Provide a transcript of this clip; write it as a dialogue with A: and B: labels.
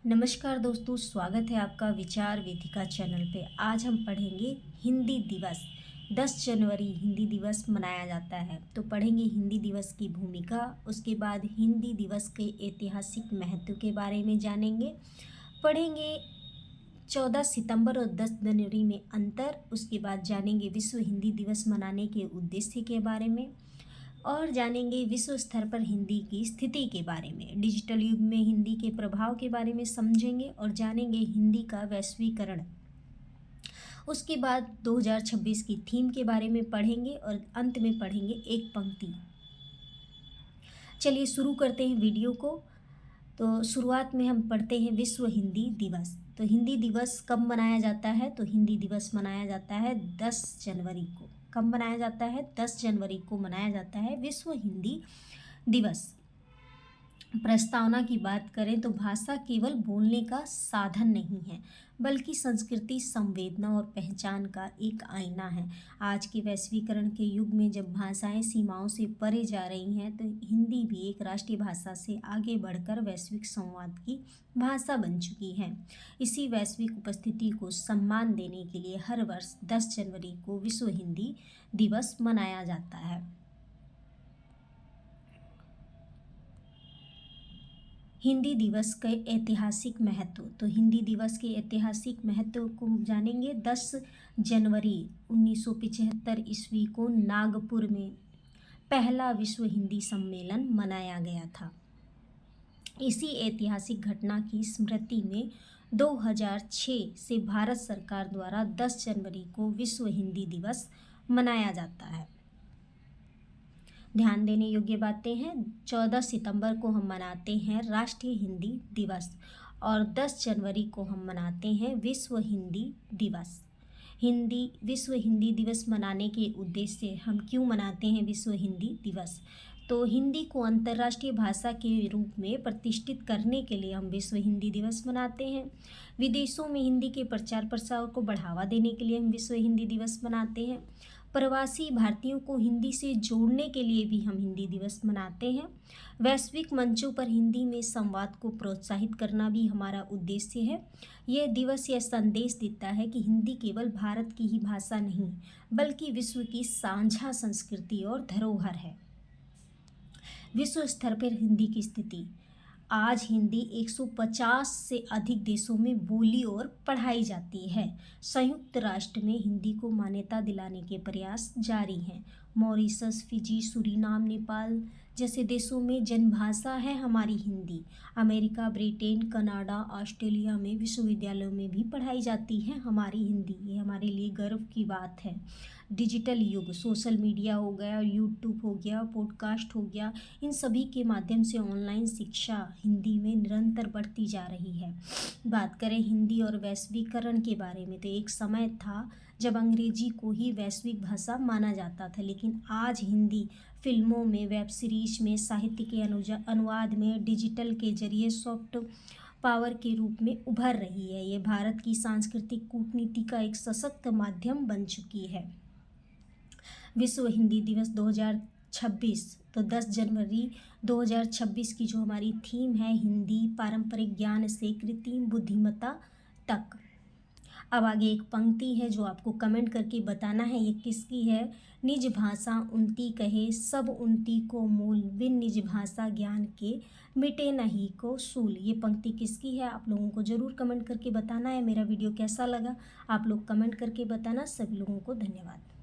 A: नमस्कार दोस्तों, स्वागत है आपका विचार वेदिका चैनल पे। आज हम पढ़ेंगे हिंदी दिवस। 10 जनवरी हिंदी दिवस मनाया जाता है, तो पढ़ेंगे हिंदी दिवस की भूमिका। उसके बाद हिंदी दिवस के ऐतिहासिक महत्व के बारे में जानेंगे। पढ़ेंगे 14 सितंबर और 10 जनवरी में अंतर। उसके बाद जानेंगे विश्व हिंदी दिवस मनाने के उद्देश्य के बारे में और जानेंगे विश्व स्तर पर हिंदी की स्थिति के बारे में। डिजिटल युग में हिंदी के प्रभाव के बारे में समझेंगे और जानेंगे हिंदी का वैश्वीकरण। उसके बाद 2026 की थीम के बारे में पढ़ेंगे और अंत में पढ़ेंगे एक पंक्ति। चलिए शुरू करते हैं वीडियो को। तो शुरुआत में हम पढ़ते हैं विश्व हिंदी दिवस। तो हिंदी दिवस कब मनाया जाता है? तो हिंदी दिवस मनाया जाता है 10 जनवरी को। कब मनाया जाता है? 10 जनवरी को मनाया जाता है विश्व हिंदी दिवस। प्रस्तावना की बात करें तो भाषा केवल बोलने का साधन नहीं है, बल्कि संस्कृति, संवेदना और पहचान का एक आईना है। आज के वैश्वीकरण के युग में जब भाषाएं सीमाओं से परे जा रही हैं, तो हिंदी भी एक राष्ट्रीय भाषा से आगे बढ़कर वैश्विक संवाद की भाषा बन चुकी है। इसी वैश्विक उपस्थिति को सम्मान देने के लिए हर वर्ष 10 जनवरी को विश्व हिंदी दिवस मनाया जाता है। हिंदी दिवस के ऐतिहासिक महत्व। तो हिंदी दिवस के ऐतिहासिक महत्व को जानेंगे। 10 जनवरी 1975 ईस्वी को नागपुर में पहला विश्व हिंदी सम्मेलन मनाया गया था। इसी ऐतिहासिक घटना की स्मृति में 2006 से भारत सरकार द्वारा 10 जनवरी को विश्व हिंदी दिवस मनाया जाता है। ध्यान देने योग्य बातें हैं। 14 सितंबर को हम मनाते हैं राष्ट्रीय हिंदी दिवस और 10 जनवरी को हम मनाते हैं विश्व हिंदी दिवस। विश्व हिंदी दिवस मनाने के उद्देश्य हम क्यों मनाते हैं विश्व हिंदी दिवस? तो हिंदी को अंतर्राष्ट्रीय भाषा के रूप में प्रतिष्ठित करने के लिए हम विश्व हिंदी दिवस मनाते हैं। विदेशों में हिंदी के प्रचार प्रसार को बढ़ावा देने के लिए हम विश्व हिंदी दिवस मनाते हैं। प्रवासी भारतीयों को हिंदी से जोड़ने के लिए भी हम हिंदी दिवस मनाते हैं। वैश्विक मंचों पर हिंदी में संवाद को प्रोत्साहित करना भी हमारा उद्देश्य है। यह दिवस यह संदेश देता है कि हिंदी केवल भारत की ही भाषा नहीं, बल्कि विश्व की साझा संस्कृति और धरोहर है। विश्व स्तर पर हिंदी की स्थिति। आज हिंदी 150 से अधिक देशों में बोली और पढ़ाई जाती है। संयुक्त राष्ट्र में हिंदी को मान्यता दिलाने के प्रयास जारी हैं। मॉरिशस, फिजी, सूरीनाम, नेपाल जैसे देशों में जनभाषा है हमारी Hindi. America, Britain, Canada, Australia में विश्वविद्यालयों में भी पढ़ाई जाती है हमारी हिंदी। ये हमारे लिए गर्व की बात है। डिजिटल युग, सोशल मीडिया हो गया, यूट्यूब हो गया, पॉडकास्ट हो गया, इन सभी के माध्यम से ऑनलाइन शिक्षा हिंदी में निरंतर बढ़ती जा रही है। बात करें हिंदी और वैश्वीकरण के बारे में, तो एक समय था जब अंग्रेजी को ही वैश्विक भाषा माना जाता था, लेकिन आज हिंदी फिल्मों में, वेब सीरीज में, साहित्य के अनुवाद में, डिजिटल के जरिए सॉफ्ट पावर के रूप में उभर रही है। ये भारत की सांस्कृतिक कूटनीति का एक सशक्त माध्यम बन चुकी है। विश्व हिंदी दिवस 2026, तो 10 जनवरी 2026 की जो हमारी थीम है, हिंदी पारंपरिक ज्ञान से कृत्रिम बुद्धिमत्ता तक। अब आगे एक पंक्ति है जो आपको कमेंट करके बताना है ये किसकी है। निज भाषा उनती कहे, सब उनती को मूल, बिन निज भाषा ज्ञान के मिटे नहीं को सूल। ये पंक्ति किसकी है आप लोगों को ज़रूर कमेंट करके बताना है। मेरा वीडियो कैसा लगा आप लोग कमेंट करके बताना। सभी लोगों को धन्यवाद।